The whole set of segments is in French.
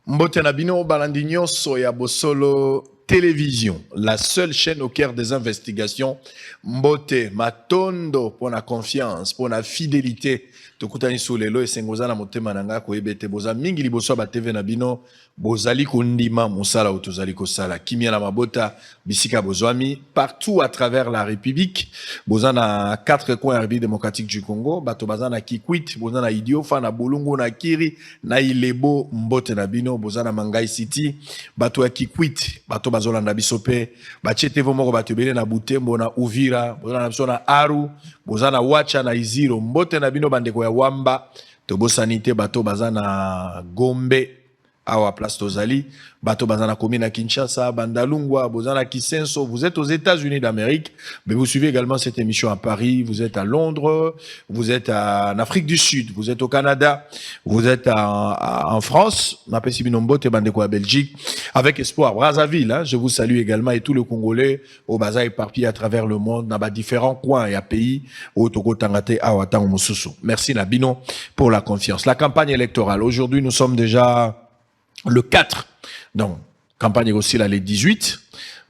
Mbote na bino balandi nyonso ya Bosolo Télévision, la seule chaîne au cœur des investigations. Mbote matondo pour la confiance, pour la fidélité. Tokutani solelo esengoza na motema nanga ko ebete boza mingi liboso ba TV na bino bozali kondima musala utozali kosala kimia na mabota bisika bozwami partout à travers la République. Boza na 4 coins République démocratique du Congo, bato baza na Kikwit, boza na Idiofa na Bolungu na Kiri na Ilebo mbote na bino boza na Mangai City, bato ya Kikwit, bato bazolanda biso pe bachete vomoko bato bele na Butembo na Uvira, boza na biso na Aru, boza na Wacha na Iziro mbote na bino bandeko ya Wamba, tobo sanité bato baza na Gombe awa place Tozali, bato bazana commune à Kinshasa, Bandalungwa, Bozana Kisenso, vous êtes aux États-Unis d'Amérique, mais vous suivez également cette émission à Paris, vous êtes à Londres, vous êtes en Afrique du Sud, vous êtes au Canada, vous êtes en France, Mapesibinombote, Bandeko à Belgique, avec espoir, Brazzaville, hein, je vous salue également et tout le Congolais au bazar éparpillé à travers le monde, dans différents coins et pays, au Togo Tangate, Awatang, Moussousou. Merci Nabino pour la confiance. La campagne électorale, aujourd'hui nous sommes déjà le 4, donc campagne aussi là les 18,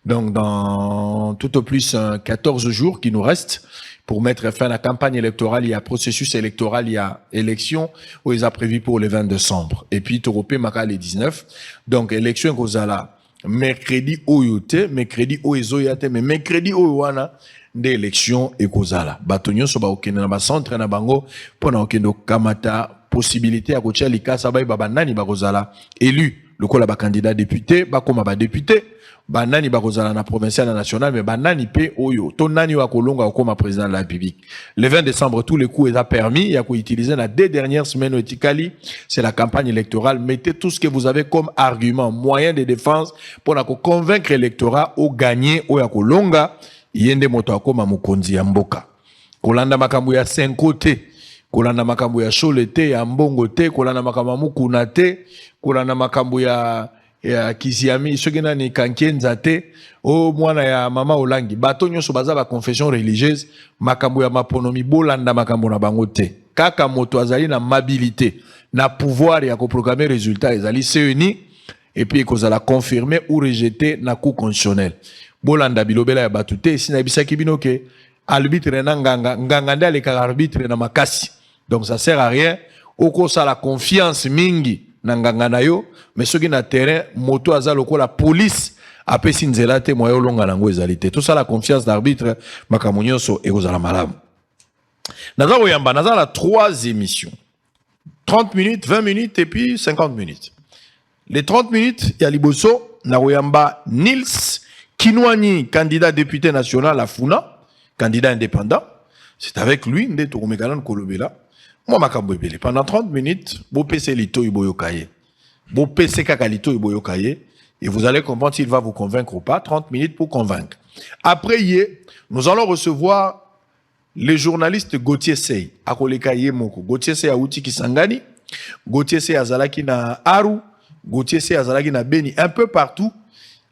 donc dans tout au plus 14 jours qui nous restent pour mettre fin à la campagne électorale. Il y a processus électoral, il y a élection où ils ont prévu pour le 20 décembre et puis Toropé Maka les 19, donc élection Kozala mercredi oyote, mercredi oyote, mais mercredi oyoana d'élection et Kozala batonyo soba okene na ba centre na bango pona okendo kamata possibilité à kotia likasa ba banani bakozala élu le kola ba candidat député ba koma ba député banani bakozala na provincial na national mais banani pe oyo to nani wa kolonga koma président de la République. Le 20 décembre tous les coups est permis, il y a qu'à utiliser la 2 dernières semaines etikali, c'est la campagne électorale, mettez tout ce que vous avez comme argument, moyen de défense pour convaincre l'électorat au gagner au ya kolonga yende moto akoma mukonzi ya mboka. Kolanda makambo ya 5 côtés. Kolanda makambo ya Cholete ya mbongo te, kolanda makambo mukuna te, kolanda makambo ya Kiziami sogena ni kankenza te, o mwana ya mama Olangi bato nyonso baza ba confession religieuse makambo ya maponomi bolanda makambo na bango te. Kaka moto azali na mobilité na pouvoir ya ko programmer résultat ezali CENI et puis kozala confirmer ou rejeter na cour constitutionnel. Bolanda bilobela ya bato te sina bisaki binoke arbitre na nganga nde aleka arbitre na makasi. Donc ça sert à rien. Oko sa la confiance mingi na nganga na yo, mais soki na terrain moto aza loko la police apesi nzela te moyo longa nango ezalité. Tout ça la confiance d'arbitre makamunyoso ekozala malamu. Naza oyamba naza la 3 émissions. 30 minutes, 20 minutes et puis 50 minutes. Les 30 minutes, ya liboso na oyamba Nils Kinwani, candidat député national à Funa, candidat indépendant. C'est avec lui nde to komekana kolobela. Moi, makambwebele. Pendant 30 minutes, vous pèsez lito iboyokaye. Vous pèsez kakalito iboyokaye. Et vous allez comprendre s'il va vous convaincre ou pas. 30 minutes pour convaincre. Après, nous allons recevoir le journaliste Gauthier Sey. Akolekaye moko. Gauthier Sey Aouti Kisangani. Gauthier Sey Azalaki na Aru. Gauthier Sey Azalaki na Beni. Un peu partout.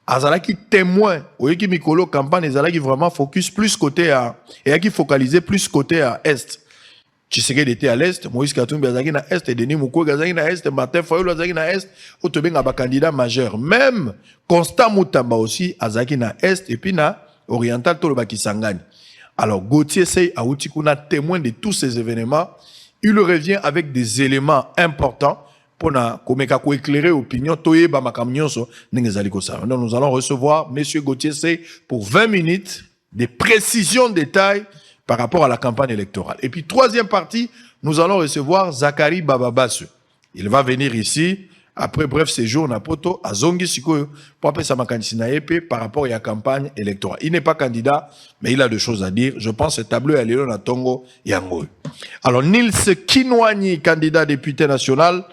Azalaki témoin. Oyeki Mikolo campagne. Azalaki vraiment focus plus côté à, et qui focalisé plus côté à Est. Tshisekedi était à l'Est, Moïse Katumbi azaki na Est, Denis Mukwege azaki na Est, Martin Fayulu azaki na Est, otobenga ba candidat majeur. Même Constant Mutamba aussi azaki na Est et puis na Oriental Toloba Kisangani. Alors Gauthier Sey Aouti kuna témoin de tous ces événements, il revient avec des éléments importants pour na komeka ko éclairer opinion toyeba makamnyonso ndengezali ko sa. Donc nous allons recevoir monsieur Gauthier Sey pour 20 minutes de précisions détails par rapport à la campagne électorale. Et puis, 3e partie, nous allons recevoir Zachary Bababasu. Il va venir ici, après bref séjour, na poto, à Zongi Sikoyo, pour appeler sa makanisina épée par rapport à la campagne électorale. Il n'est pas candidat, mais il a des choses à dire. Je pense que ce tableau est Léon Tongo Yango. Alors, Nils Kinwani, candidat député national,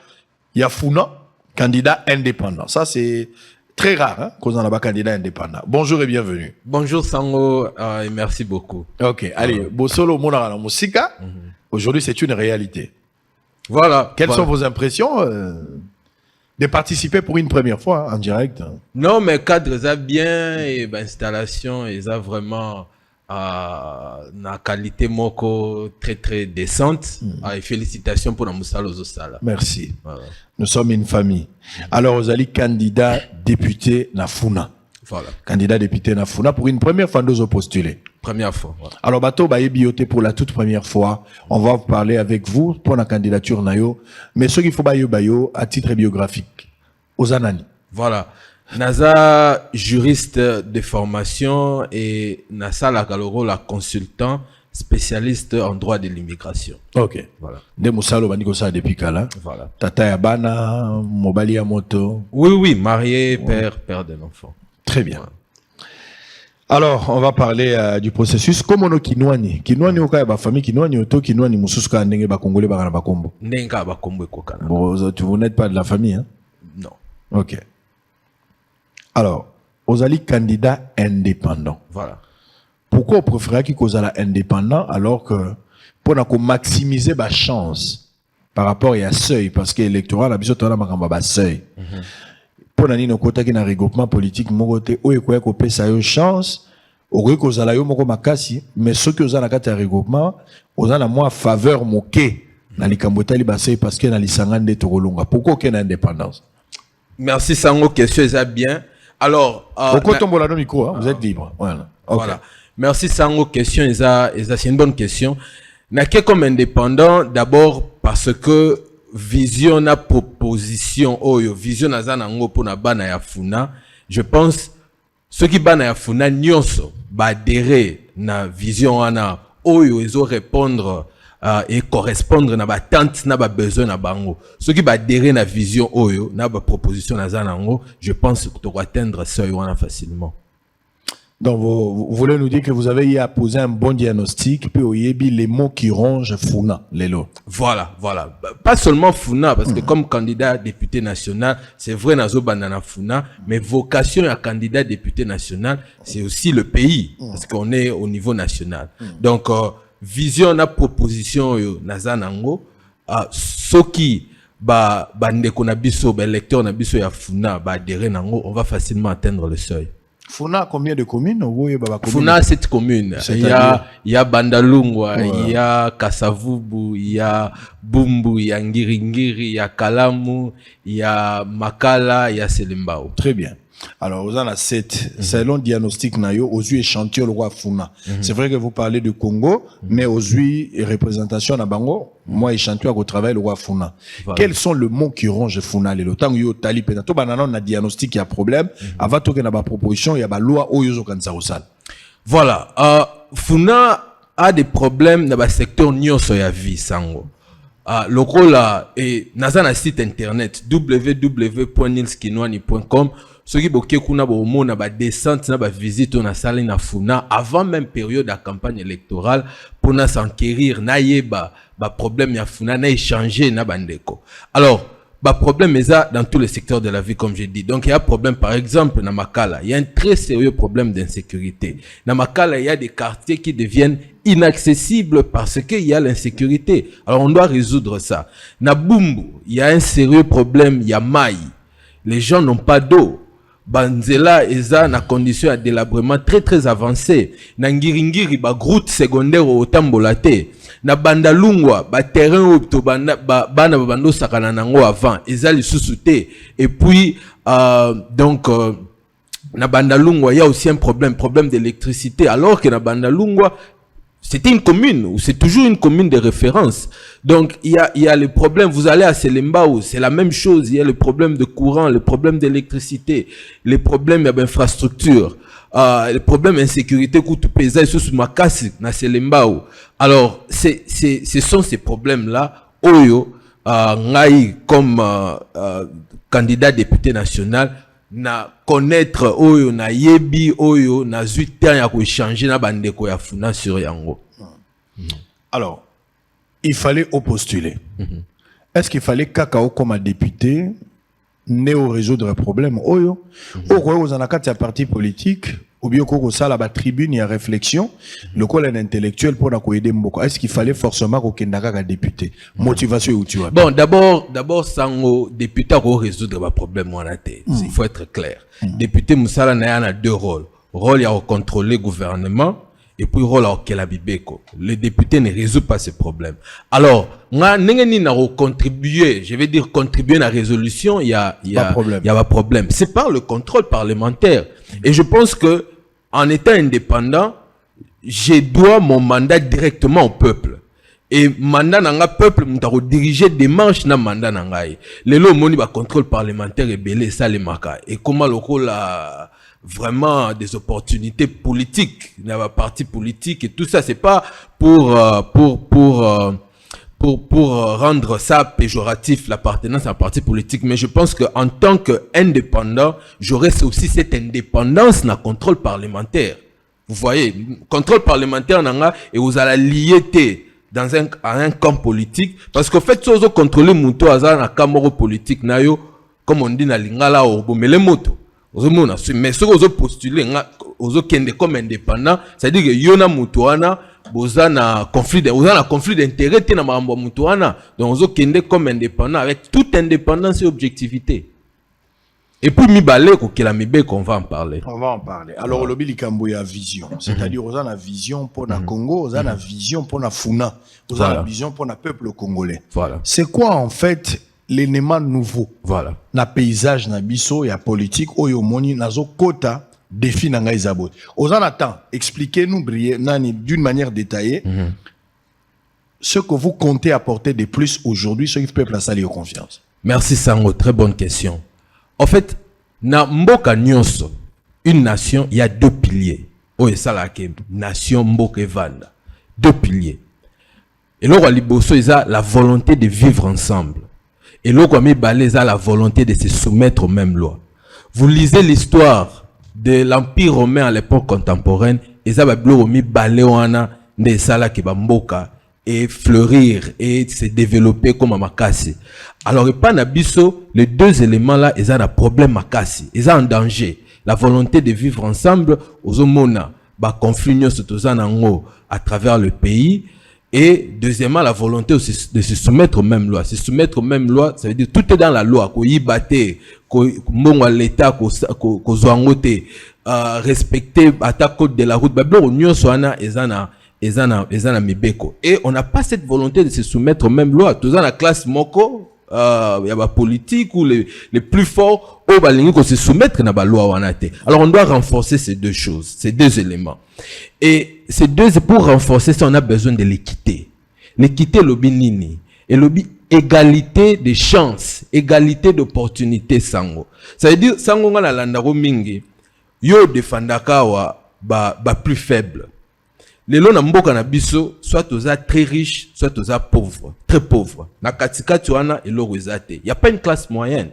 Yafuna, candidat indépendant. Ça, c'est très rare, hein, qu'on en a pas candidat indépendant. Bonjour et bienvenue. Bonjour Sango, et merci beaucoup. Ok, allez, Bosolo Monara Moussika. Aujourd'hui, c'est une réalité. Voilà. Quelles sont vos impressions de participer pour une première fois en direct? Non, mais cadre ça bien et installation, ils ont vraiment na qualité moko très très décente. Et félicitations pour la Moussalo Zosala. Merci. Voilà. Nous sommes une famille. Alors, vous allez candidat député na Funa. Voilà. Candidat député na Funa pour une première fois nous postuler. Première fois. Voilà. Alors, Bato Baye Bioté pour la toute première fois. On va vous parler avec vous pour la candidature nayo. Mais ce qu'il faut bayo à titre biographique. Ozanani. Voilà. Naza juriste de formation et Nasa Lagaloro la consultant spécialiste en droit de l'immigration. Ok. Voilà. De Moussalo Baniko ça depuis Kala. Voilà. Tata Yabana, Mobali Yamoto. Oui, marié, père de l'enfant. Très bien. Voilà. Alors, on va parler du processus. Comment on kinwani? Kinwani oka ba famille kinwani oto kinwani mususka ndenge ba congolais ba kana ba kombo. Nenga ba kombo kokana. Bon, vous n'êtes pas de la famille, hein? Non. Ok. Alors, vous allez candidat indépendant. Voilà. Pourquoi on préférait qu'il soit indépendant alors que pour maximiser ma chance par rapport à seuil, parce que l'électorat a besoin de seuil. Pour nani no kota ki na regroupement politique mogote o ekoya ko pesa yo chance o ko zala yo moko makasi mais ceux que za na kata regroupement oza na moi faveur moké na likambota li basé parce que na lisangande tokolonga pourquoi aucune indépendance. Merci Sango, question est bien. Alors pourquoi tombola no micro hein? Vous êtes libre. Voilà. Okay. Voilà. Merci Sango, question est c'est une bonne question. Na que comme indépendant d'abord parce que vision na proposition oyo vision na zanango pour na bana ya Funa, je pense ceux qui bana ya Funa nyonso ba adhérer na vision ana oyo ezo répondre et correspondre na ba tante na ba besoin na bango. Ceux qui ba adhérer na vision oyo na ba proposition na zanango, je pense que tu vas atteindre ça wana facilement. Donc, vous voulez nous dire que vous avez à poser un bon diagnostic, puis au yebi les mots qui rongent Funa, Lelo. Voilà. Pas seulement Funa, parce que comme candidat député national, c'est vrai, Nazo Banana Funa, mais vocation à candidat député national, c'est aussi le pays, parce qu'on est au niveau national. Donc, vision na proposition, Nazanango, ceux qui, ndeko na biso, électeur na biso ya Funa, adhérer nango, on va facilement atteindre le seuil. Funa, combien de communes? Funa, 7 communes. Il y a Bandalungwa, il y a Kasavubu, il y a Bumbu, il y a Ngiringiri, il y a Kalamu, il y a Makala, il y a Selimbao. Très bien. Alors, vous en avez 7. Selon le diagnostic nayo, aux yeux échantillon le roi Funa. C'est vrai que vous parlez du Congo, mais aux yeux et représentation na Bango, moi échantillon au travail le roi Funa. Voilà. Quels sont les mots qui rongent Funa le temps yo tali penato banana na diagnostic il y a problème, avant que na ba proposition il y a ba loi oyo kanza osal. Voilà, Funa a des problèmes dans le secteur nyonso ya vie sango. Le rôle est dans un site internet www.nilskinwani.com. Ceux qui boké kuna bo mona ba descente na ba visite na sali na Funa avant même période de campagne électorale pour na s'enquérir na yeba ba problème ya Funa na échanger na bandeko. Alors bah problème est ça dans tous les secteurs de la vie comme j'ai dit. Donc il y a un problème par exemple na Makala, il y a un très sérieux problème d'insécurité. Na Makala, il y a des quartiers qui deviennent inaccessibles parce qu'il y a l'insécurité. Alors on doit résoudre ça. Na Bumbu, il y a un sérieux problème, il y a Maï. Les gens n'ont pas d'eau. Banzela eza na condition de délabrement très très avancée. Na Ngiringiri ba groute secondaire au Tambolate. Na Bandalungwa ba terrain au to bana bando sakana nango avant eza lisusu te. Et puis donc na Bandalungwa il y a aussi un problème d'électricité alors que na Bandalungwa c'était une commune, ou c'est toujours une commune de référence. Donc, il y a les problèmes, vous allez à Selembao, c'est la même chose, il y a le problème de courant, le problème d'électricité, les problèmes d'infrastructure, les problèmes d'insécurité, coûte pesant sous Makasi, na Selembao. Alors, ce sont ces problèmes-là, Oyo, Ngai, comme candidat député national, na connaître oyo na yebi oyo na zuitan ya ko changer na bandeko ya Funa sur yango. Alors, il fallait postuler. Est-ce qu'il fallait kakao comme député né au résoudre un problème oyo ou quoi vous en a quatre parti politique ou bien qu'on ça la tribune il y a réflexion le col est intellectuel pour na ko aider mboko. Est-ce qu'il fallait forcément qu'on kendaka ka député motivation ou tu vois? Bon, d'abord sango député ko résoudre un problème on a té. Il faut être clair. Député Moussala na deux rôles. Rôle ya contrôler gouvernement et puis rôle à Okelabibeko. Le député ne résout pas ce problème. Alors, moi, n'engeni n'a contribué, je vais dire contribuer à la résolution, il y a un problème. C'est par le contrôle parlementaire. Et je pense que, en étant indépendant, je dois mon mandat directement au peuple. Et mandat nanga peuple, m'taro diriger des manches na mandat nangaï. Les lots moni ba contrôle parlementaire et belé ça les maka. Et comment le rôle a vraiment des opportunités politiques, il y a un parti politique et tout ça, c'est pas pour rendre ça péjoratif, l'appartenance à un parti politique, mais je pense qu'en tant qu'indépendant, j'aurais aussi cette indépendance dans le contrôle parlementaire. Vous voyez, contrôle parlementaire nanga et vous allez lier dans un camp politique, parce qu'en fait, si vous contrôlez mouto dans un camp politique, comme on dit dans lingala ou mais les motos. Mais ce que vous postulez, vous êtes comme indépendant, c'est-à-dire que yona mutuana, vous avez un conflit d'intérêt dans ma mutuana, donc vous êtes comme indépendant avec toute indépendance et objectivité. Et puis mi balé qu'on va en parler. On va en parler. Alors le Bilikambo y a vision, c'est-à-dire vous avez la vision pour le Congo, vous avez la vision pour la Funa, vous avez la vision pour le peuple congolais. Voilà. C'est quoi en fait l'élément nouveau? Voilà. Na paysage na biso ya politique oyo moni nazo kota défi na ngai zabot. Ozan attend, expliquez-nous d'une manière détaillée ce que vous comptez apporter de plus aujourd'hui ce qui peut placer à confiance. Merci Sango, très bonne question. En fait, na mboka nyonso, une nation, il y a deux piliers. Oyo salake nation mboka evanda. Deux piliers. Et là liboso isa la volonté de vivre ensemble. Et l'autre ami balé a la volonté de se soumettre aux mêmes lois. Vous lisez l'histoire de l'Empire romain à l'époque contemporaine, et ça va balé wana de sala ki bamboka et fleurir et se développer comme makasi. Alors et pas nabiso, les deux éléments là, ils ont un problème makasi, ils ont un danger. La volonté de vivre ensemble, aux homona, ba conflit à travers le pays. Et deuxièmement, la volonté aussi de se soumettre aux mêmes lois. Se soumettre aux mêmes lois, ça veut dire tout est dans la loi. Ko yibate, ko mbongo l'état, ko zoangote, respecter attaque code de la route. Bablo union soana ezana mibeko. Et on n'a pas cette volonté de se soumettre aux mêmes lois. Tous dans la classe moko, y a la politique ou les plus forts, au balingi ko se soumettre na ba loi wanate. Alors on doit renforcer ces deux choses, ces deux éléments. Et ces deux, pour renforcer ça, on a besoin de l'équité. L'équité, lobby nini. Et lobby égalité de chances, égalité d'opportunités, sango. Ça veut dire, sango nga la landaro mingi, yo defandaka wa ba plus faible. Les lois na mboka na biso, soit aux très riches, soit aux pauvres, très pauvres. Na katika tuana et l'oro ezate. Il n'y a pas une classe moyenne.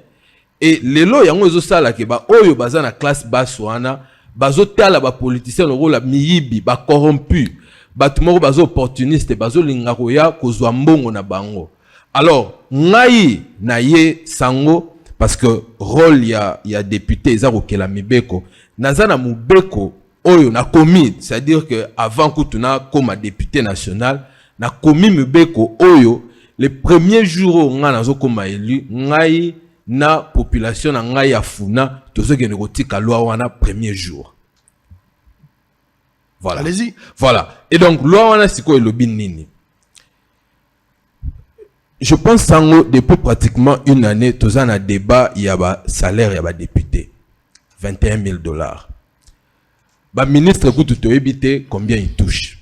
Et les lois yango ezo sala ke ba oyo baza na classe basse wana, bazo tala ba politicien le rôle la miyibi ba corrompu ba tumoko bazo opportuniste bazo lingako ya kozwa mbongo na bango. Alors ngai na ye sango parce que rôle ya député ezako kela mibeko nazana mubeko oyo na komi, c'est-à-dire que avant que tu na comme député national na komi mibeko oyo les premiers jours nga nazo koma élu ngai na population na ngai ya Funa to ce que nekotika loi wana premier jour. Voilà. Allez-y. Voilà. Et donc loi wana siko elobi nini. Je pense sango depuis pratiquement une année tous en a débat il y a ba salaire il y a ba député $21,000. Ba ministre kutu to ebité combien il touche.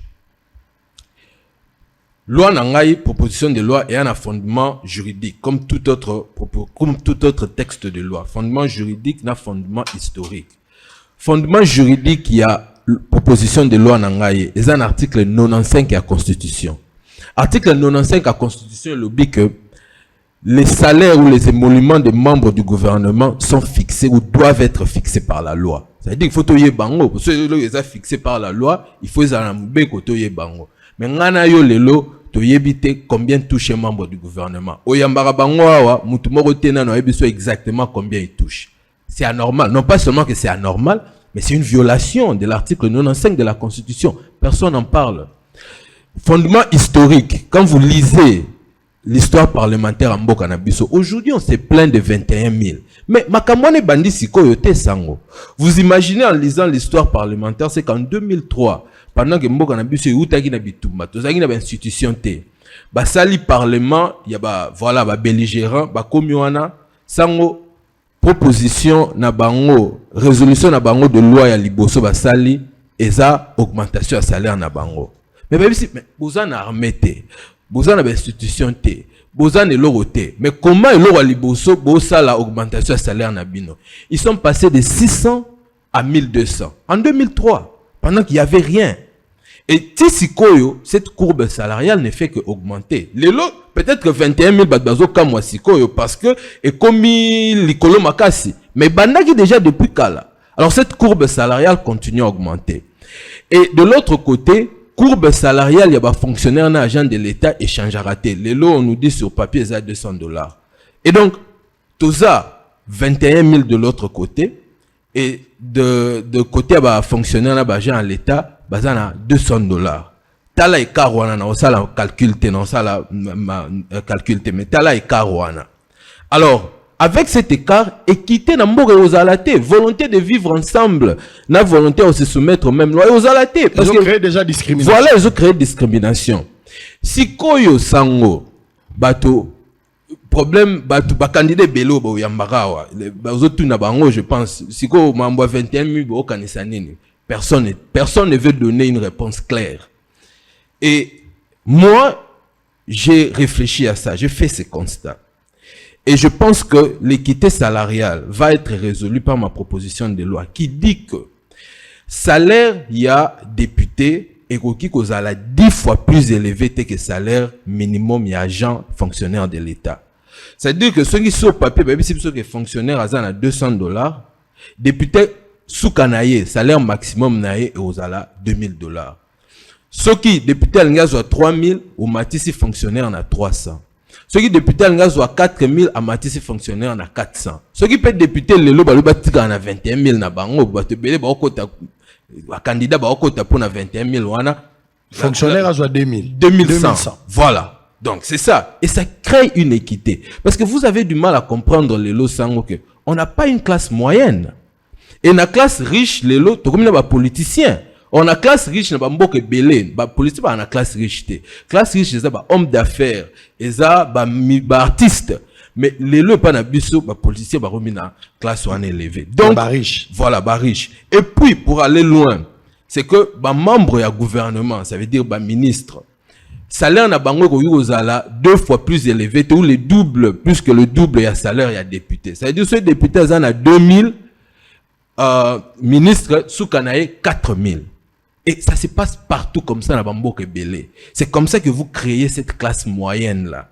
Loi nangai, proposition de loi et un fondement juridique, comme tout autre texte de loi. Fondement juridique n'a fondement historique. Fondement juridique, il y a proposition de loi nangai, et un article 95 à la Constitution. Article 95 à la Constitution, il dit que les salaires ou les émoluments des membres du gouvernement sont fixés ou doivent être fixés par la loi. C'est-à-dire qu'il faut toyer bango, parce que les sont fixés par la loi, il faut les toyer bango. Mais ngana yo lelo to yebite combien touche un membre du gouvernement. Oyambara bango awa mutu moko tena no yebiso exactement combien il touche. C'est anormal. Non pas seulement que c'est anormal, mais c'est une violation de l'article 95 de la Constitution. Personne n'en parle. Fondement historique. Quand vous lisez l'histoire parlementaire en Mboka na biso, aujourd'hui on se plaint de 21,000. Mais makamone bandi siko yote sango. Vous imaginez en lisant l'histoire parlementaire, c'est qu'en 2003, pendant que mboka na biso eutaki na bitumba tozalaki na institution te basali parlement ya voilà belligérant bakomi wana sango proposition na bango résolution na bango de loi ya liboso basali eza augmentation ya salaire na bango mais boza na armée te boza na institution te boza na eloko te mais comment eloko ya liboso bosala augmentation ya salaire na bino ils sont passés de 600 à 1200 en 2003 pendant qu'il y avait rien. Et Sikoyo, cette courbe salariale ne fait que augmenter. Peut-être que 21 000 badbazo kamwa Sikoyo parce que et comme l'ikolo makasi, mais bandaki déjà depuis kala. Alors cette courbe salariale continue à augmenter. Et de l'autre côté, courbe salariale, il y a des fonctionnaires dans agent de l'État échange à rater. Les lots, on nous dit sur papier, c'est à $200. Et donc, tout ça, 21 000 de l'autre côté. Et de côté, bah, fonctionnaire dans agent à l'État, bah, ça a $200. Tala et Karouana, on ça la calculte, non, ça la calculte, mais tala et Karouana. Alors, avec cet écart, équité n'a pas aux alatés, volonté de vivre ensemble, n'a volonté de se soumettre aux mêmes lois aux alatés. Parce qu'ils ont créé déjà discrimination. Voilà, ils ont créé discrimination. Si Koyo Sango, bateau, problème, bateau, candidat Belo, Yambarawa, je pense, si Koyo m'envoie 21 000, personne ne veut donner une réponse claire. Et moi, j'ai réfléchi à ça, j'ai fait ce constat. Et je pense que l'équité salariale va être résolue par ma proposition de loi qui dit que salaire, il y a député et qui cause à la 10 fois plus élevé que salaire minimum, il y a agent fonctionnaire de l'État. C'est-à-dire que ceux qui sont au papier, même si ceux qui sont fonctionnaires à $200, député sous Kanaye, salaire maximum naye et aux ala $2000. Ceux qui député à l'engaz à 3000 ou matisi fonctionnaire en a 300. Ceux qui députés à l'engaz à 4000 à matisi fonctionnaire en a 400. Ceux qui peuvent députer le lot balubatika en a 21 000 na bango batebele ba okota candidat ba okota pour na 21 000 wana fonctionnaire à 2000 2100. Voilà. Donc c'est ça et ça crée une équité parce que vous avez du mal à comprendre les lots sango que on n'a pas une classe moyenne. Et la classe riche les lots to comme na ba politiciens. On a classe riche na ba mboke belé, ba politique ba na classe riche té. Classe riche c'est ba homme d'affaires, eza ba artiste. Mais les lots pas na biso ba politicien ba remis na classe one élevée. Donc ba riche. Voilà, ba riche. Et puis pour aller loin, c'est que ba membre ya gouvernement, ça veut dire ba ministre. Salaire na bango ko yozala 2 fois plus élevé ou le double, plus que le double ya salaire ya député. Ça veut dire ce député en a 2000 ministre sous Kanaé 4000. Et ça se passe partout comme ça, dans Bamboke Belé. C'est comme ça que vous créez cette classe moyenne-là.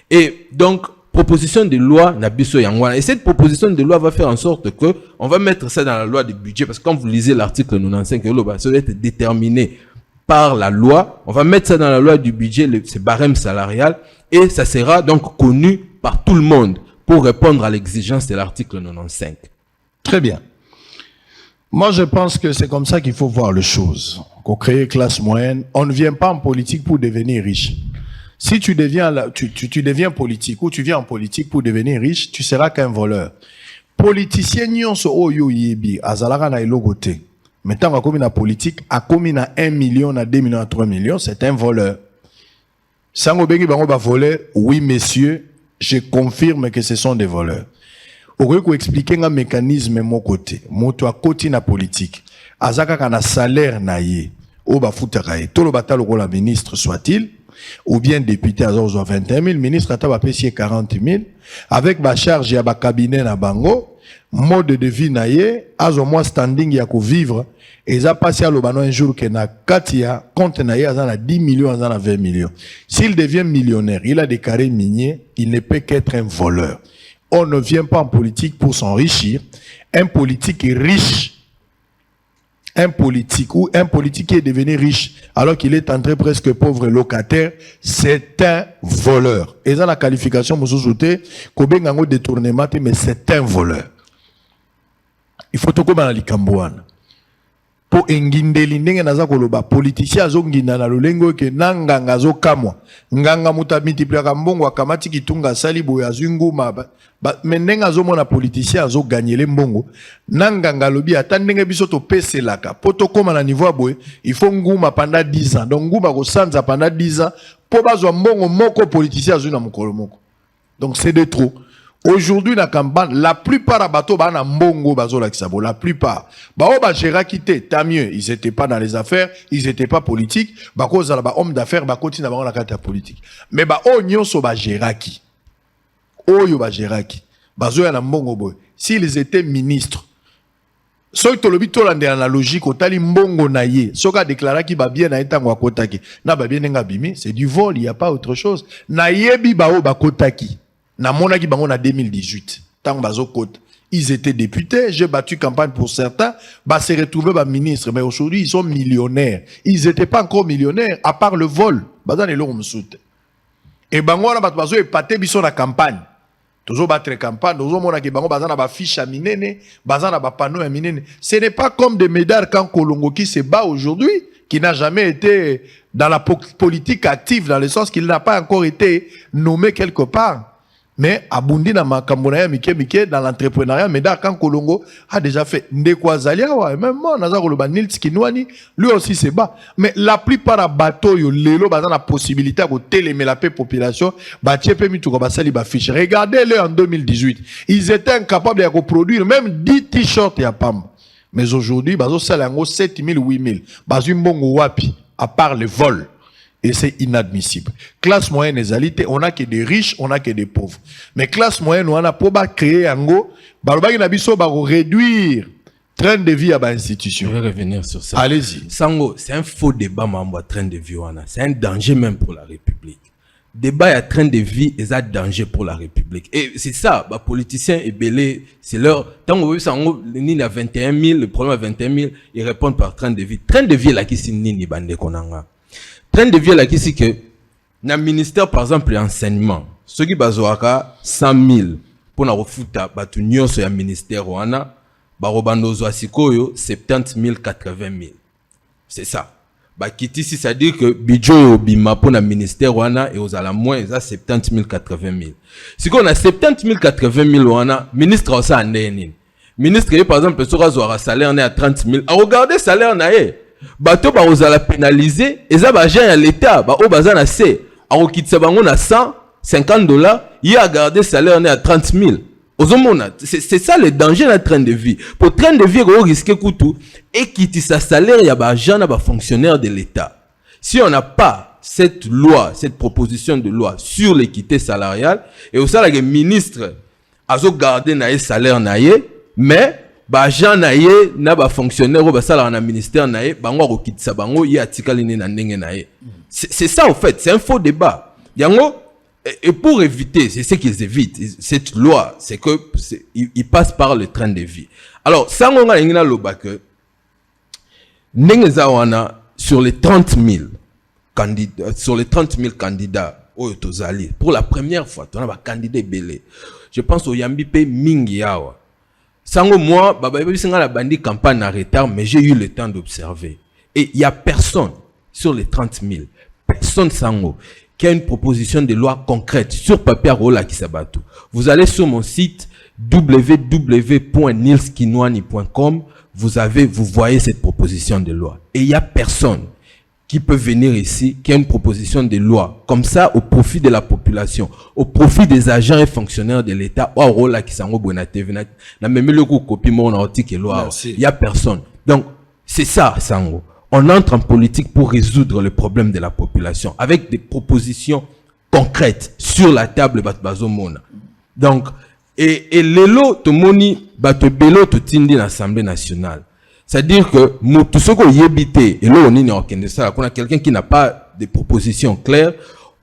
Et donc, proposition de loi, Nabiso Yangwana. Et cette proposition de loi va faire en sorte que, on va mettre ça dans la loi de budget, parce que quand vous lisez l'article 95, ça va être déterminé par la loi. On va mettre ça dans la loi du budget, ce barème salarial, et ça sera donc connu par tout le monde pour répondre à l'exigence de l'article 95. Très bien. Moi, je pense que c'est comme ça qu'il faut voir les choses. Qu'on crée classe moyenne. On ne vient pas en politique pour devenir riche. Si tu deviens tu deviens politique ou tu viens en politique pour devenir riche, tu seras qu'un voleur. Politicien nyonso oyo yebi azalaka na elogote. Maintenant, à la politique, à combien à 1 million, à 2 millions, à 3 millions, c'est un voleur. Sango bengi bango ba voleur, oui messieurs, je confirme que ce sont des voleurs. Pour expliquer un mécanisme mon côté, moto à côté na politique, azaka kana salaire na ye, o ba futaka ye, tout le batalo ko la ministre soit-il, ou bien député à 21 000, ministre ata ba pesier 40 000, avec ba charge ya ba cabinet na bango, mode de vie na ye, azo moi standing ya ko vivre, et ça passe à l'obano un jour que na katia, compte na ye azana 10 millions, azana 20 millions. S'il devient millionnaire, il a des carrés miniers, il ne peut qu'être un voleur. On ne vient pas en politique pour s'enrichir. Un politique est riche. Un politique ou un politique qui est devenu riche alors qu'il est entré presque pauvre locataire, c'est un voleur. Et dans la qualification, vous souhaitez qu'on ait un détournement, mais c'est un voleur. Il faut tout comme dans les Cambouanes. po engindeli ndenge naza koloba politicien azonginda na lolengo ke nanganga azokamwa nganga muta multiplier mbongo akamati kitunga sali boya zunguma mais ndenge azomona politicien azoganyele mbongo nanganga lobi ata ndenge biso to peselaka po to koma na niveau boye il faut nguma pendant 10 ans donc nguma ko sanza pendant 10 ans po bazwa mbongo moko politicien azuna mukolo moko donc c'est de trop. Aujourd'hui, la campagne, la plupart des bateaux, na mbongo, la plupart. Ba gérera quitté, tant mieux. Ils étaient pas dans les affaires, ils étaient pas politiques. Ba cause ba homme d'affaires, ba continue d'avoir la carte politique. Mais ba onyo so ba gérera qui. Oyo ba gérera qui. Ba zo ya na mbongo boy. S'ils étaient ministres, soki tolobi tolande analogie kotali mbongo na ye soki adéclara ki babie na ye ntango akotaki na babie ndenge abimi c'est du vol, il y a pas autre chose na yebi bao bakotaki na monaki bango na 2018 tango bazokota ils étaient députés, j'ai battu campagne pour certains, bah s'est retrouvé bah ministre, mais aujourd'hui ils sont millionnaires. Ils étaient pas encore millionnaires à part le vol. Bah dans les lots me soute. Et bango na bat bazo épaté biso na campagne. Toujours battre campagne, toujours mona ki bango bazana ba fiche à minene, bazana ba panneau à minene. Ce n'est pas comme des médards quand Kolongo qui se bat aujourd'hui, qui n'a jamais été dans la politique active dans le sens qu'il n'a pas encore été nommé quelque part. Mais Abundi na makambona mike dans l'entrepreneuriat mais quand Kolongo a déjà fait ndekwa zalia wa même moi naza koloba Nils Kinwani lui aussi c'est bas mais la plupart des bateaux yo lelo bazana la possibilité de télémer la population ba tiepe mituko basali ba fiche regardez-le en 2018 ils étaient incapables de produire même 10 t-shirts ya pamba mais aujourd'hui bazo sala ngo 7000 8000 bazu mbongo wapi à part le vol. Et c'est inadmissible. Classe moyenne égalité, on a que des riches, on a que des pauvres. Mais classe moyenne, on a pas créer un go, balobaki na biso ba réduire train de vie à ba institution. Je vais revenir sur ça. Allez-y. Sango, c'est un faux débat mambo train de vie wana. C'est un danger même pour la République. Débat à train de vie est un danger pour la République. Et c'est ça, bah politiciens et belé, c'est leur tant on veut sango ni à 21 000, le problème à 21 000, ils répondent par train de vie. Train de vie là qui c'est nini bande konanga. Train de vie là qui c'est que na ministère par exemple l'enseignement ceux qui bazoaka 100 000 pour na refuta batu nyonso ya ministère wana barobando zo asikoyo 70 000 80 000 c'est ça ba kiti si ça dire que budget obima pour na ministère wana et aux ala moins ça 70 000 80 000 si qu'on a 70 000 80 000 wana ministre osa andeni ministre par exemple so razoara salaire na 30 000 a regarder salaire na ye bato ba ozala pénaliser eza ba agent ya l'état ba o baza na C a okitsa bango na $150 il a gardé salaire à 30 000 ozomona c'est ça le danger na train de vie pour train de vie ko risquer kutu et quitter sa salaire ya ba agent na ba fonctionnaire de l'état si on n'a pas cette loi cette proposition de loi sur l'équité salariale et au salaire le ministre azo garder na salaire na ye mais ba agent na ye na ba fonctionnaire ba sala na ministère na ye bango ko kitisa bango ye atikali na ndenge na ye c'est ça en fait c'est un faux débat yango et pour éviter c'est ce qu'ils évitent cette loi c'est que il passe par le train de vie alors sango nga ngina loba que ndenge za wana sur les 30 000 candidats oyo tozali pour la première fois on a ba candidat belé je pense au Yambi pe mingi yawa. Sango moi, baba singa la bandi campagne en retard, mais j'ai eu le temps d'observer. Et il y a personne sur les 30 000, personne sango, qui a une proposition de loi concrète sur papier à rola qui s'abattu. Vous allez sur mon site www.nilskinwani.com, vous voyez cette proposition de loi. Et il y a personne qui peut venir ici, qui a une proposition de loi, comme ça, au profit de la population, au profit des agents et fonctionnaires de l'État, ou au rôle qui s'en va na même le coup copie mon article loi, il y a personne. Donc, c'est ça, Sango. On entre en politique pour résoudre le problème de la population, avec des propositions concrètes sur la table, batbazomona. Donc, et les lots, to moni, batbelo, to tindi l'Assemblée nationale. C'est-à-dire que tout ce qu'on y habite, et là on est en a quelqu'un qui n'a pas de propositions claires,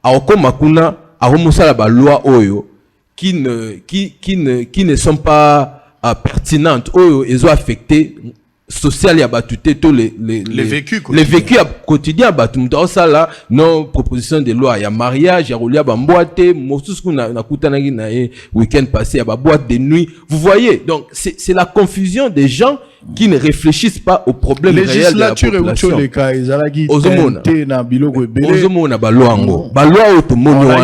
a la loi oyo qui ne sont pas pertinentes, oyo ils ont affecté social et abattuté tous les vécus quotidiens batumta osala non proposition de loi il y a mariage il y a rolia bamboate mosusu na kutanaki na week-end passé il y a boîte de nuit vous voyez donc c'est la confusion des gens qui ne réfléchissent pas aux problèmes réels de la population.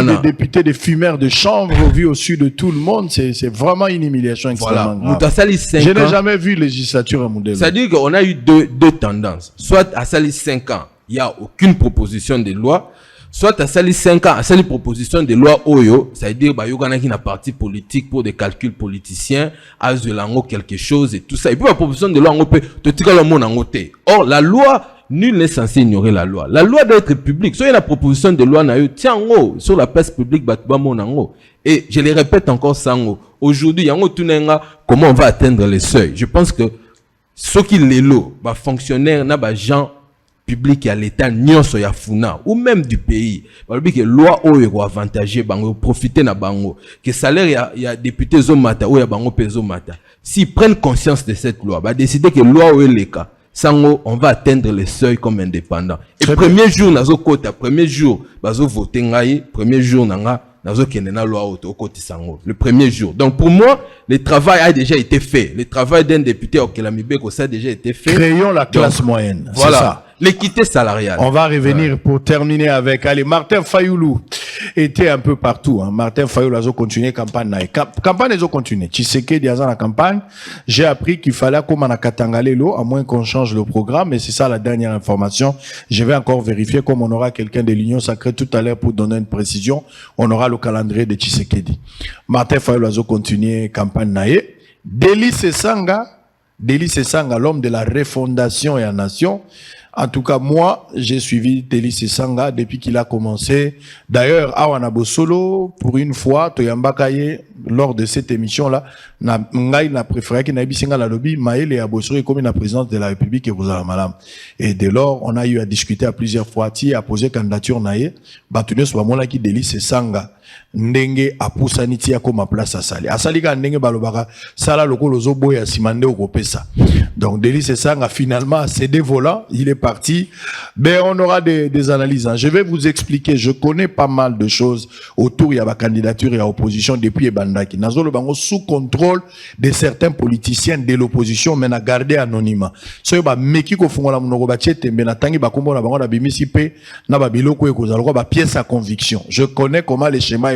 Des députés, des fumeurs de chambre vus au-dessus de tout le monde, c'est vraiment une humiliation extrêmement grave. Je n'ai jamais vu législature à modèle. C'est-à-dire qu'on a eu deux tendances. Soit à Sali 5 ans, il n'y a aucune proposition de loi. Soit à Sali 5 ans, à Sali proposition de loi Oyo, c'est-à-dire bah yogana qui n'a parti politique pour des calculs politiciens, à Zelango quelque chose et tout ça. Et puis la proposition de loi on peut te tirer le monde en côté. Or la loi, nul n'est censé ignorer la loi. La loi doit être publique. Soit il y a la proposition de loi na yo tiens en sur la presse publique batba mon en. Et je le répète encore ça en. Aujourd'hui, yango tunenga comment on va atteindre les seuils. Je pense que ceux qui les lots, bah fonctionnaires na bah gens public à l'état nyonso ya funa ou même du pays balobi que loi oyo avantager bango profiter na bango que salaire ya député zomata ou ya bango peso mata s'ils prennent conscience de cette loi bah décider que loi oyo leka sango on va atteindre les seuils comme indépendant et premier jour nazo kota premier jour bazo voter ngai premier jour nanga nazo kenena loi auto côté sango le premier jour. Donc pour moi le travail a déjà été fait, le travail d'un député au Kelamibeko ça a déjà été fait. Créons la classe moyenne. Voilà. Ça. L'équité salariale. On va revenir pour terminer avec, allez, Martin Fayoulou était un peu partout. Hein. Martin Fayoulou a continué campagne. Campagne a continué. Tshisekedi Diazan la campagne. J'ai appris qu'il fallait comme on a Katangalelo, à moins qu'on change le programme. Et c'est ça la dernière information. Je vais encore vérifier comme on aura quelqu'un de l'Union Sacrée tout à l'heure pour donner une précision. On aura le calendrier de Tshisekedi. Martin Fayoulou a continué campagne naïe. Délice Sanga, l'homme de la refondation et la nation. En tout cas, moi, j'ai suivi Délice Sanga depuis qu'il a commencé. D'ailleurs, Awana Bosolo, pour une fois, Toyambakaye, lors de cette émission-là, n'a préféré qu'il n'ait pas la lobby, Maël et Abosolo comme la présidence de la République et Malam. Et dès lors, on a eu à discuter à plusieurs fois, à poser candidature naïe, Batuné soit mon qui Délice Sanga. Ndenge apusani tia koma place asali ka ndenge balobaka sala lokolo zoboya simande okopesa. Donc Délice Sanga finalement cédé volant, il est parti. Mais on aura des analyses. Hein. Je vais vous expliquer, je connais pas mal de choses autour il y a la candidature et l'opposition depuis Ebandaki. Nazolo bango sous contrôle de certains politiciens de l'opposition mais na garder anonymat. So ba meki ko fungola munoko ba tchete mais na tangi ba kombo na bango na bimisi pe na ba biloko ekozalwa ba pièce à conviction. Je connais comment les schémas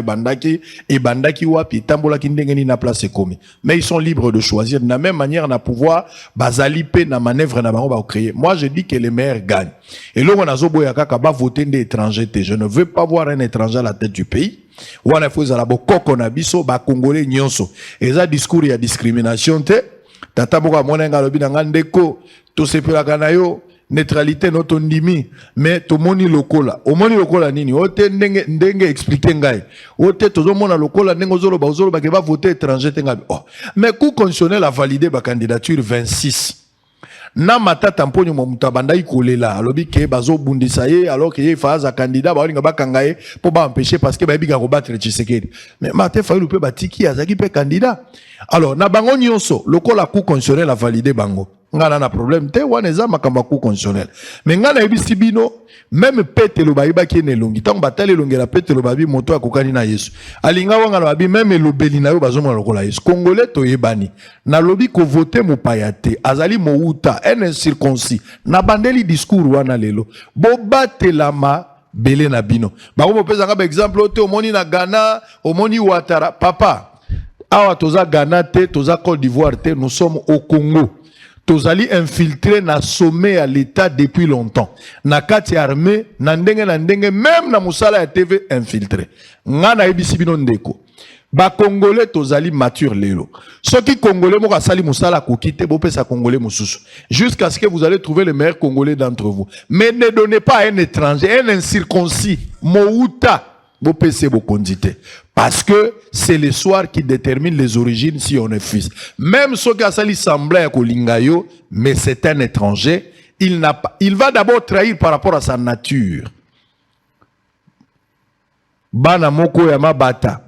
Ebandaki wapi tambola kindengeni na place komi. Mais ils sont libres de choisir de la même manière na pouvoir bazali pe na manœuvre na bango ba créer. Moi je dis que les meilleurs gagnent. Et là on a zoboya kaka ba voter des étrangers. Je ne veux pas voir un étranger à la tête du pays. Wana faut zala bokoko na biso ba congolais nyonso. Et ça discours ya discrimination te. Tata boka monenga lobi na ngandeko to sepela kanayo. Neutralité notre ndimi mais to moni lokola o moni lokola nini ote ndenge expliquer ngai ote tozo mona lokola ndenge ozolo ba ke ba voter étranger tenga oh mais coup constitutionnel a validé ba candidature 26 na matata mponi mo mutabanda ikolela alobi ke bazo bundisa ye alors que ye faza candidat ba linga bakanga ye po ba empêcher parce que ba biga ko battre Tshisekedi mais Martin Fayulu pe batiki azaki pe candidat alors na bango nyonso lokola coup constitutionnel a validé bango ngana na problème te wana eza makamba coup constitutionnel mais ngana ebisi bino même pete lo bayiba ki ne longi tant batale longela pete lo babi moto akokani na Yesu alinga wanga lo babi même lo beli na yo bazoma lokola Yesu congolais to yebani na lobi ko voter mo payate azali mo uta un circoncis na bandeli discours wana lelo bo batelama belé na bino bako mo pesa ngaba exemple te omoni na Ghana omoni Ouattara papa awa toza Ghana te toza Côte d'Ivoire te nous sommes au Congo. Tozali infiltré na sommet à l'état depuis longtemps. Na kati armée, na ndenge, même na musala ya TV infiltré. Ngana ebisi bino ndeko. Ba Congolais tozali mature lelo. Ceux qui Congolais moko sali musala ko kite bo pesa Congolais mususu. Jusqu'à ce que vous allez trouver le meilleur Congolais d'entre vous. Mais ne donnez pas à un étranger, un incirconcis, Mouta. Parce que c'est le soir qui détermine les origines si on est fils. Même ceux qui ont semblé à Kolingayo, mais c'est un étranger, il va d'abord trahir par rapport à sa nature. Bana moko yama bata.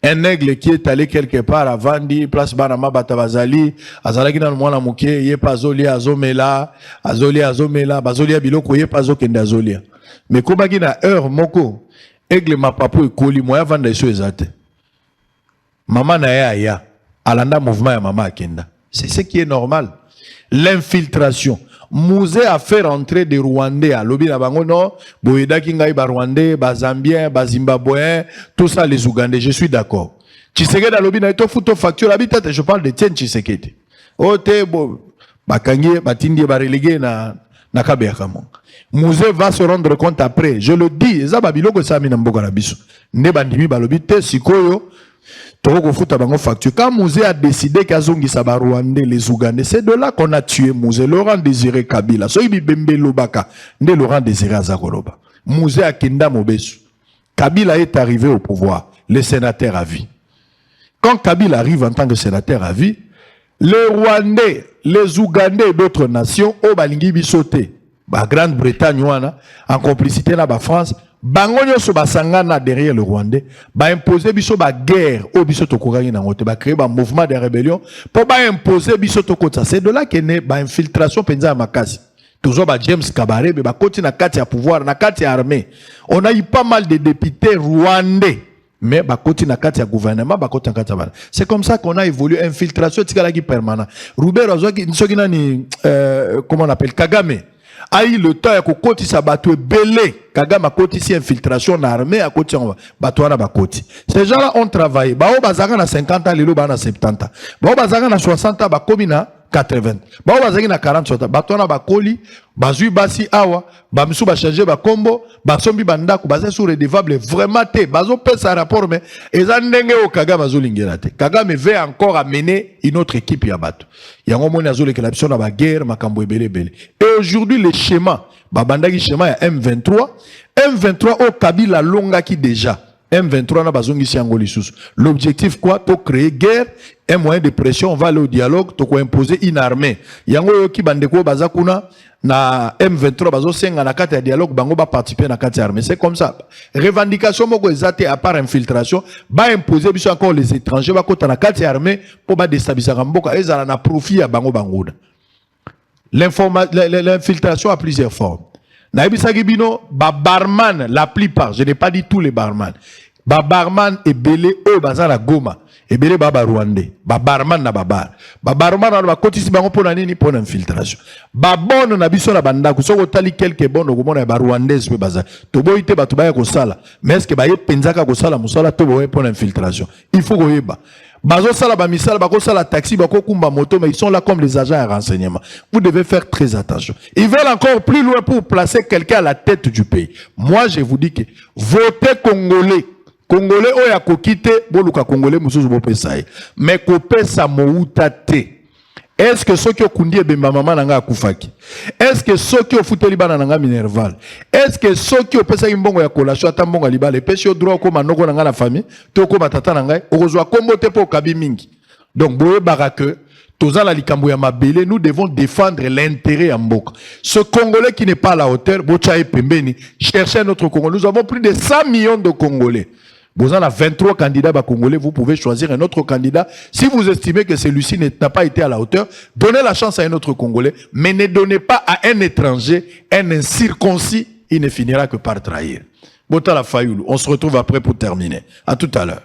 Un aigle qui est allé quelque part à Vandi, place Banama Batavazali, Azalaki dans le mois Mouké, yé pas Zolia, Azomela, Bazolia Biloko, yé pas Zokende Azolia. Mais comme il y a heure, moko, aigle ma papo et coli, moi, avant de se ezate. Maman na ya, alanda mouvement ya maman akenda. C'est ce qui est normal. L'infiltration. Mouzé a fait rentrer des Rwandais à Lobi Nabango, non, Boyeda Kingaï, Rwandais, Zambiens, Zimbabwéens, tout ça, les Ougandais, je suis d'accord. Tshisekedi à Lobi Naito Futo facture habitat, je parle de Tien Tshisekedi. Ote, bo, Bakanye, Batindi, Bareligé, na Kabeakamon. Mouzé va se rendre compte après. Je le dis, Zababilo que ça, Minamboka Nabiso. Ne bandimi balobite, Sikoyo, Toko Futa Bango facture. Quand Mouzé a décidé qu'Azongi Saba Rwandais, les Ougandais, c'est de là qu'on a tué Mouzé, Laurent Désiré Kabila. Soibi Bembe Lobaka, ne Laurent Désiré Azakoloba. Mouzé a Kenda Mobesu. Kabila est arrivé au pouvoir, le sénateur à vie. Quand Kabila arrive en tant que sénateur à vie, les Rwandais, les Ougandais et d'autres nations, au Balingi Bisoté, la Grande-Bretagne, en complicité avec la France, Bangonyo so basangana derrière le Rwandais, ba imposer biso ba guerre au biso tokorangi na ngote, ba créer ba mouvement de rébellion pour ba imposer biso tokota. C'est de là qu'est né ba infiltration penza makasi. Toujours ba James Kabarebe ba koti na kati ya pouvoir, na kati ya armée. On a eu pas mal de députés rwandais. Mais ba koti na kati ya gouvernement, ba koti na kati ya bana. C'est comme ça qu'on a évolué. Infiltration tikala ki permanent. Robert Ozoki nsokina ni comment on appelle Kagame. A eu le temps ya kokoti sa bateau belé. Kagame a koti si infiltration na armée a koti en bateau na bakoti. Ces gens-là ont travaillé. Bao bazanga na 50 ans, lelo ba na 70 ans. Bao bazanga na 60 ans, ba komi na 80. Bao bazanga na 40 ans. Bateau na bakoli, bazui basi awa, ba misu ba changer ba kombo, ba sombi bandako, bazé sur redevable vraiment te. Bazo pesa rapport mais ezandenge o Kagame azolingela te. Kagame veut encore amener une autre équipe ya bateau. Yango moni azole que la mission na ba guerre makambo ebele bele. Et aujourd'hui le schéma babandaki schéma ya M23 au Kabila longaki déjà M23 na bazongi siango lisusu. L'objectif quoi? Pour créer guerre, un moyen de pression, on va aller au dialogue, to imposer une armée. Yango yoki bandeko bazakuna na M23 bazo senga na kati ya dialogue bango ba participer na kati ya armée. C'est comme ça. Revendication moko ezate à part infiltration, ba imposer biso encore les étrangers ba kota na kati ya armée pour ba déstabiliser mboka ezala na profit ya bango bangoda. L'infiltration a plusieurs formes. Naibisaki bino, ba barman, la plupart, je n'ai pas dit tous les barman. Ba barman et belé o bazala goma. Et belé baba rwandais. Ba barman na babar. Ba barman na ba kotisi bango pona nini pona infiltration. Ba bon na biso na bandako. Soko tali quelques bon no mona ba rwandais pe baza. To boite ba to ba ko sala. Mais est-ce que ba ye penzaka ko sala musala to boye pona infiltration. Il faut ko yeba. Bazo sala ba misala bako sala taxi bako kumba moto mais ils sont là comme les agents de renseignement. Vous devez faire très attention. Ils veulent encore plus loin pour placer quelqu'un à la tête du pays. Moi je vous dis que votez congolais. Congolais oya kokite boluka congolais mususu bopesaye. Mais kopesa mouta te. Est-ce que ceux qui ont kundi bemba mama nanga akufaki? Est-ce que ceux qui ont foutu libana nanga minerval? Est-ce que ceux qui ont pesa imbongo ya kolation ata mbongo libala et pesi droit ko manoko nanga na famille, to ko matata nanga, okozwa kombo te po kabi mingi. Donc boye barake toza la likambo ya mabele, nous devons défendre l'intérêt ya mboka. Ce Congolais qui n'est pas à la hauteur, bocha pembeni, cherchez notre Congolais. Nous avons plus de 100 millions de Congolais. Vous en avez 23 candidats congolais, vous pouvez choisir un autre candidat. Si vous estimez que celui-ci n'a pas été à la hauteur, donnez la chance à un autre Congolais, mais ne donnez pas à un étranger, un incirconcis, il ne finira que par trahir. Botala Fayoulou, on se retrouve après pour terminer. À tout à l'heure.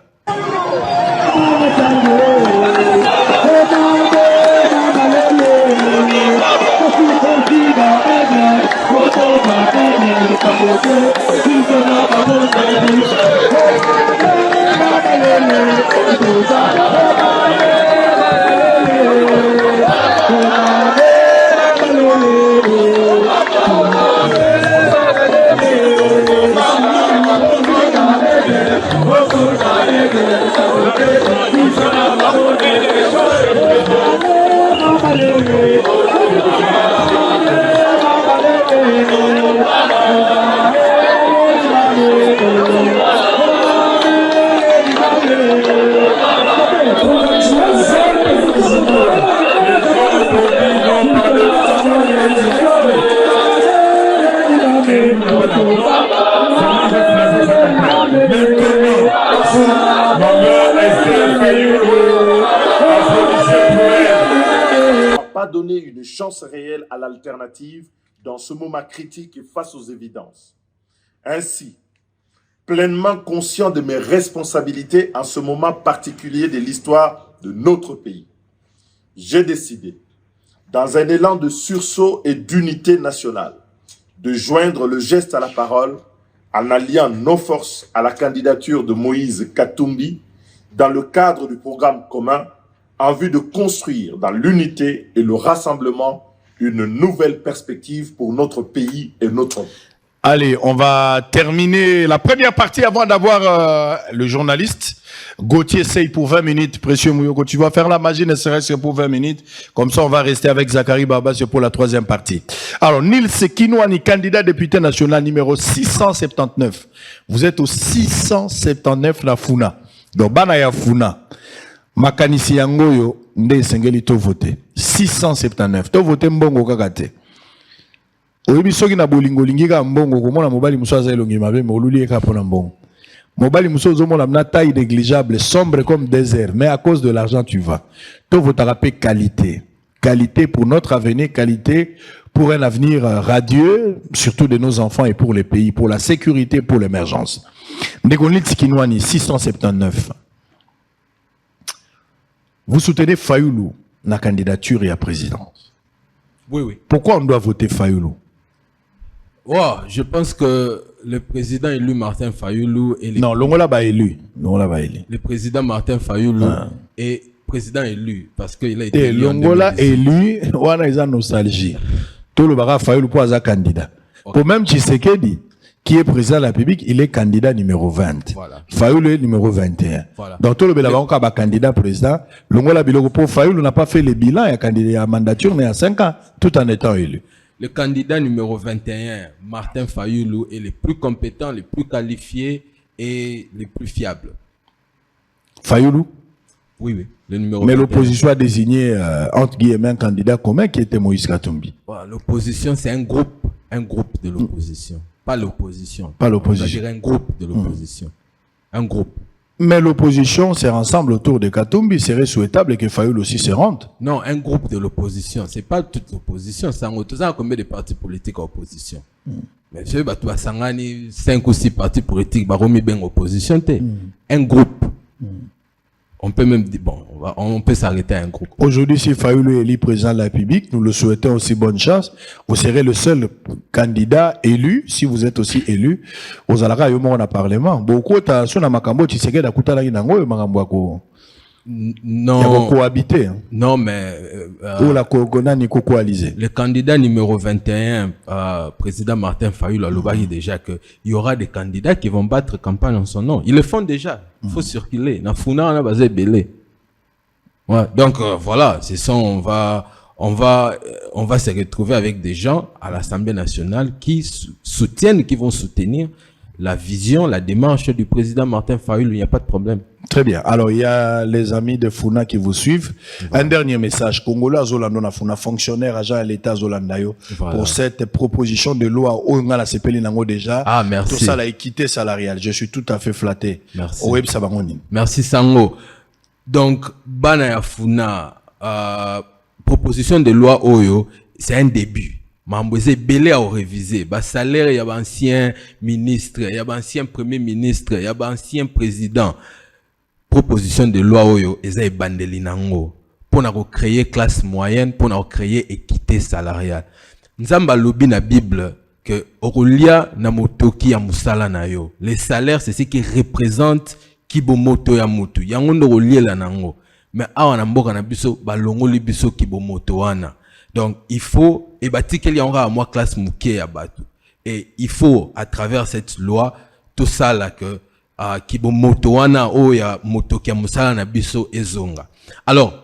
Pas donner une chance réelle à l'alternative dans ce moment critique et face aux évidences. Ainsi, pleinement conscient de mes responsabilités en ce moment particulier de l'histoire de notre pays, j'ai décidé, dans un élan de sursaut et d'unité nationale, de joindre le geste à la parole en alliant nos forces à la candidature de Moïse Katumbi dans le cadre du programme commun en vue de construire dans l'unité et le rassemblement une nouvelle perspective pour notre pays et notre vie. Allez, on va terminer la première partie avant d'avoir le journaliste. Gauthier Sey pour 20 minutes. Précieux Mouyoko, tu vas faire la magie, ne serait-ce que pour 20 minutes. Comme ça, on va rester avec Zachary Babas pour la troisième partie. Alors, Nils Kinouani, candidat député national numéro 679. Vous êtes au 679 la Funa. Donc, Banaya Funa. Makanisi Yangoyo, Nde Sengeli to voté. 679. To voté Mbongo Kakate. Oyebi soki na bolingo lingika mbongo komona mobali muso aza elongi mabe me oluli eka pona mbongo. Mobali muso ozomona na taille négligeable, sombre comme désert, mais à cause de l'argent tu vas. To votera pe qualité. Qualité pour notre avenir, qualité pour un avenir radieux, surtout de nos enfants et pour les pays, pour la sécurité, pour l'émergence. Ndekonli Tikinouani 679. Vous soutenez Fayoulou na candidature et à présidence. Oui, oui. Pourquoi on doit voter Fayoulou? Wow, je pense que le président élu Martin Fayoulou et non, Longola ba élu. Longola ba élu. Le président Martin Fayoulou est président élu parce qu'il a été et élu. Longola élu, wana isa nostalgie. Tout le bara Fayoulou pour être candidat. Okay. Pour même Tshisekedi qui est président de la République, il est candidat numéro 20. Voilà. Fayoulou est numéro 21. Voilà. Donc tout le Belabanka ba candidat président, Longola biloko pour Fayoulou n'a pas fait le bilan, il y a candidat à mandature mais à 5 ans tout en étant élu. Le candidat numéro 21, Martin Fayoulou, est le plus compétent, le plus qualifié et le plus fiable. Fayoulou? Oui, oui. Le numéro mais l'opposition a désigné, entre guillemets, un candidat commun qui était Moïse Katumbi. Voilà, l'opposition, c'est un groupe de l'opposition. Pas l'opposition. Pas l'opposition. On va dire un groupe de l'opposition. Un groupe. Mais l'opposition c'est ensemble autour de Katumbi. Serait souhaitable que Fayoulou aussi se rende. Non, un groupe de l'opposition. C'est pas toute l'opposition. Ça a combien de partis politiques à opposition? Mais je vais tu 5 ou 6 partis politiques baromi ben opposition. Un groupe. On peut même dire, bon, on peut s'arrêter à un groupe. Aujourd'hui, si Fayoulou est élu président de la République, nous le souhaitons aussi bonne chance. Vous serez le seul candidat élu, si vous êtes aussi élu, aux Alara Yomo en parlement. Beaucoup de sur la Makambo, tu sais que la Koutala Inango, Makambo, non. Cohabiter. Non, mais. Ou la Kogona ni coalisé. Le candidat numéro 21, président Martin Fayoulou, a l'obagi déjà qu'il y aura des candidats qui vont battre campagne en son nom. Ils le font déjà. Il faut circuler. Na Funa, on a basé Belé. Ouais. Donc, voilà. C'est ça, on va se retrouver avec des gens à l'Assemblée nationale qui qui vont soutenir la vision, la démarche du président Martin Fayoulou. Il n'y a pas de problème. Très bien. Alors, il y a les amis de Funa qui vous suivent. Voilà. Un dernier message. Congolais Zolando na Funa, fonctionnaire, agent à l'État Zolandayo, voilà. Pour cette proposition de loi où on a la CPL Nango déjà. Ah, merci. Tout ça, la équité salariale. Je suis tout à fait flatté. Merci. Web Sabangoni. Merci, Sango. Donc, Banaya Funa, proposition de loi Oyo, c'est un début. Mambouze belé à réviser. Ba salaire, il y a ancien ministre, il y a ancien premier ministre, il y a ancien président. Proposition de loi Oyo, eza bandeli nango. Pour créer classe moyenne, pour créer équité salariale. Nzamba lobi na Bible que Orolia na motoki ya musala na yo. Les salaires, c'est ce qui représente kibomoto ya mutu. Yango ndo rolie la nango. Mais awa na mboka na biso balongo li biso kibomoto wana. Donc, il faut, et qu'il y aura à moi classe mouké à batu. Et il faut, à travers cette loi, tout ça là que, kibo moto wana, ya moto kia musala na biso ezonga. Alors,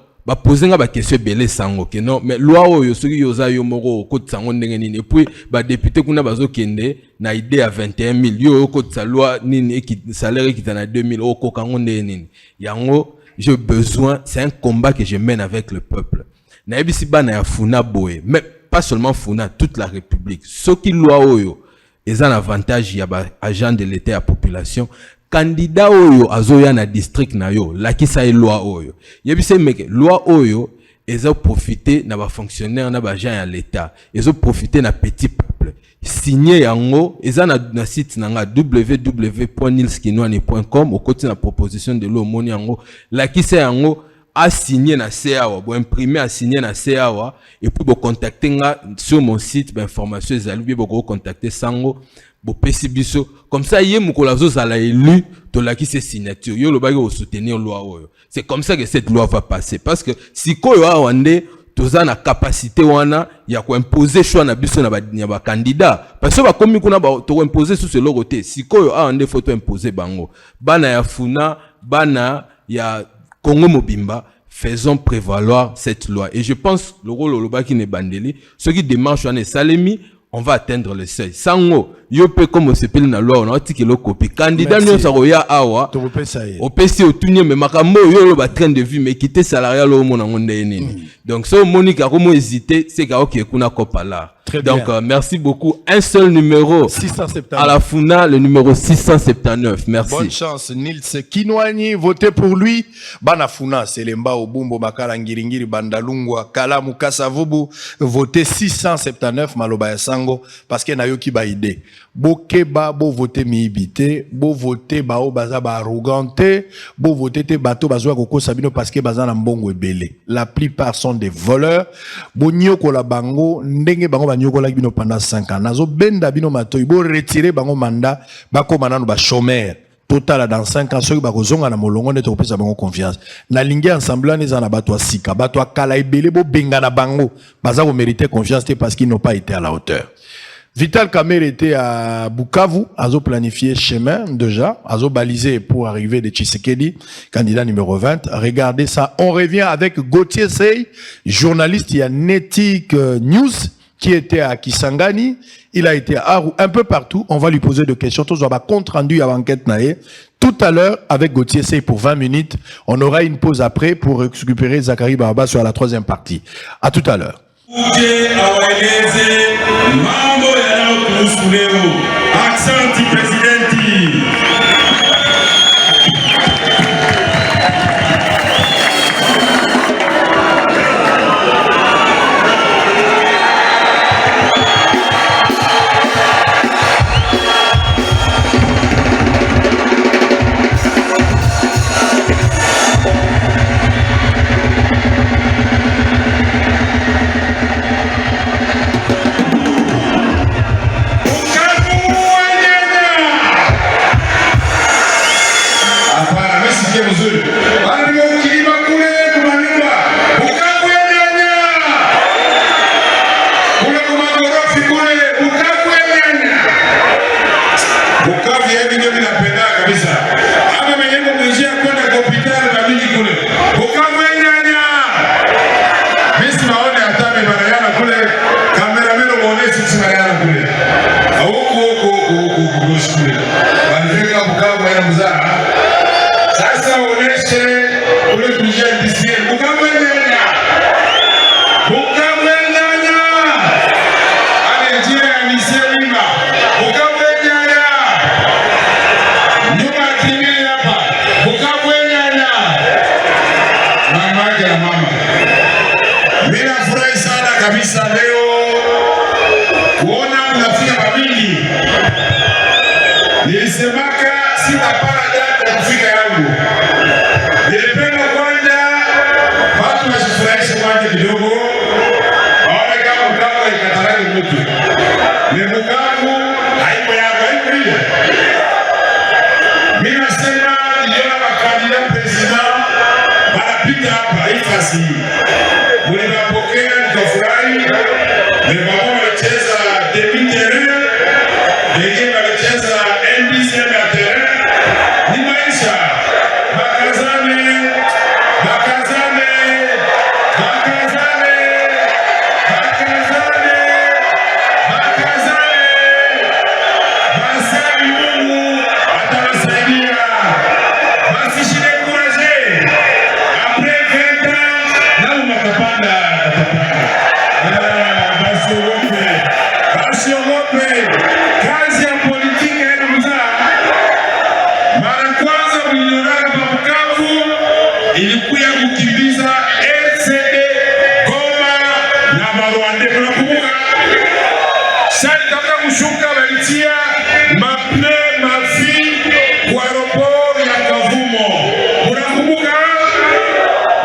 poser nga question belé sango, que non, mais loi yo, soki yoza yo moro, kote sango ndengenine, et puis, député kuna bazo kende, na idée à 21 000, yo, kote sa loi, nini, salaire qui t'en a 2 000, kango ndengenine. Yango, j'ai besoin, c'est un combat que je mène avec le peuple. Naibisi bana ya Funa boye, mais pas seulement Funa, toute la République. Ce qui loi oyo, ils ont un avantage, il y a agent de l'État à population. Candidat oyo, azoya na district na yo, la qui sa loi oyo. Yebise meke, loi oyo, ils ont profité na ba fonctionnaire na ba agent à l'État. Ils ont profité na petit peuple. Signé yango, ils ont na site nanga www.nilskinwani.com au côté de la proposition de loi moni yango, la qui sa yango, a signé na CAwa, bon imprimé a signé na CAwa et puis bon contacter nga sur mon site ben information ezali bien bon contacter sango bon pesibiso comme ça yé mukolo azozala élu to la qui c'est signature yo lo ba yo soutenir loi oyo. C'est comme ça que cette loi va passer parce que si koyo awande toza na capacité wana ya ko imposer choix na biso na ba candidat parce que ba komi kuna ba to imposer sur ce côté si koyo awande faut to imposer bango bana ya funa bana ya Congo Mobimba, faisons prévaloir cette loi. Et je pense, le rôle au Loba qui n'est bandeli, ceux qui démarchent en Salemi, on va atteindre le seuil. Sango, yo pe comme on s'appelle dans la loi, on a dit que le copie. Candidat nous saroya awa. Au PC au tunye mais makambo yo lo ba train de vie mais quitter salarial au mon ngonde nini. Donc so Monique a comment hésiter, c'est ka OK kuna kopala. Donc merci beaucoup. Un seul numéro 679. À la Funa, le numéro 679. Merci. Bonne chance Nils Kinwani, votez pour lui. Bana Funa, c'est Lemba Obumbo Makala Ngiringiri Bandalungwa Kalamu Kasavubu, votez 679 Maloba Sango parce que na yo ki ba idée. Bokeba bo voter miibité, bo voter ba o baza ba arroganté, bo voter te bato bazwa koko sabino parce que baza na mbongo ebele. La plupart sont des voleurs. Bo nyoko la bango ndenge bango ba nyoko la bino pendant 5 ans. Nazo benda bino matoyi bo retirer bango mandat bako manano ba chômeur. Total dans 5 ans ceux bako zonga na molongo ne to pesa bango confiance. Na lingi ensemble na bato sika, bato kala ebele bo benga na bango. Baza ko mériter confiance parce qu'ils n'ont pas été à la hauteur. Vital Kamerhe était à Bukavu, azo planifié chemin déjà, azo balisé pour arriver de Tshisekedi, candidat numéro 20. Regardez ça, on revient avec Gauthier Sey, journaliste, il y a Netic News, qui était à Kisangani, il a été à un peu partout, on va lui poser des questions, tous on va compte rendu à l'enquête naé. Tout à l'heure, avec Gauthier Sey pour 20 minutes, on aura une pause après pour récupérer Zachary Baraba sur la 3e partie. À tout à l'heure. Mambo yanayotuhusu leo. Asante Presidenti.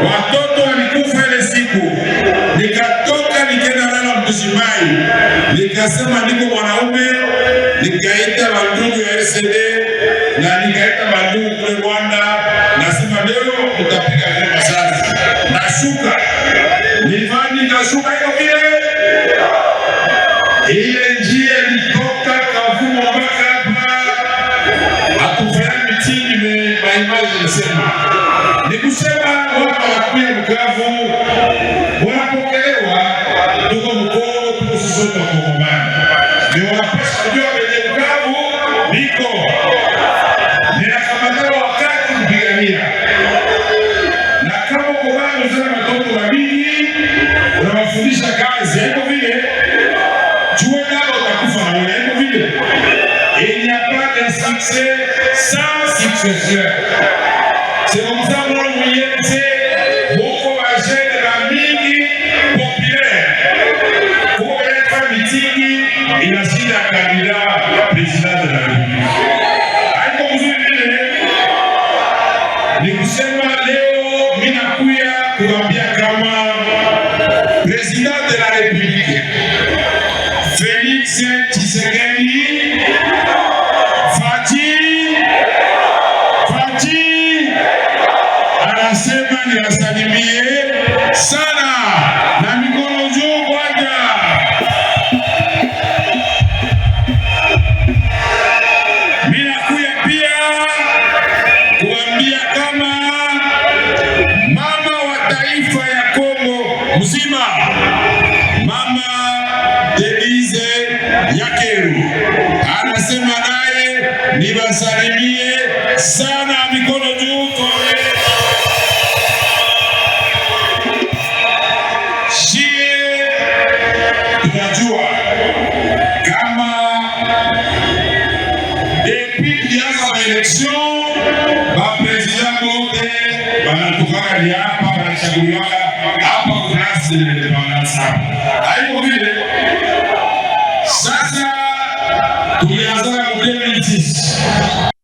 watoto walikufa ile siku. Nikatoka nikaenda lala Mbuji-Mayi, nikasema niko mwanaume, nikaita bandugu ya RCD na nikaita bandugu kule Rwanda, nasema leo utapiga vile masasi. Nashuka nilifanya, nikashuka hiyo vile ile njia ilitoka Kavumu mpaka hapa, hatufanya mitini maimaji. Nisema nikusema watu wakuya Bukavu wanapokelewa, tuko mkono, tuko sisi wa Kongomani, ni wanapaswa kujua kwenye Bukavu niko ninakamata wakati kupigania, na kama Kongomani sana watoto wa mingi unawafundisha kazi hapo vile jua nao utakufa na wewe hapo vile. Il n'y a pas de succès sans successeur. C'est comme ça mon moyen, c'est beaucoup de jeunes la mingi populaire. Pour être meeting, il a signé un candidat président de la République. Haiko mzuri vile. Ni kusema leo mimi nakuya kuambia kama président de la République Félix Tshisekedi Fati anasema niwasalimie sana na mikono juu kwanza. Mimi nakuya pia kuambia kama mama wa taifa ya Kongo mzima, Mama Denise Nyakeru anasema naye niwasalimie sana, mikono juu kome. Shie tunajua kama depuis kianza maeleksyon bapresident bote banatokaka ni hapa, banachaguliwaka hapa kunasi banasa. Haiko vile. Sasa tulianza 2010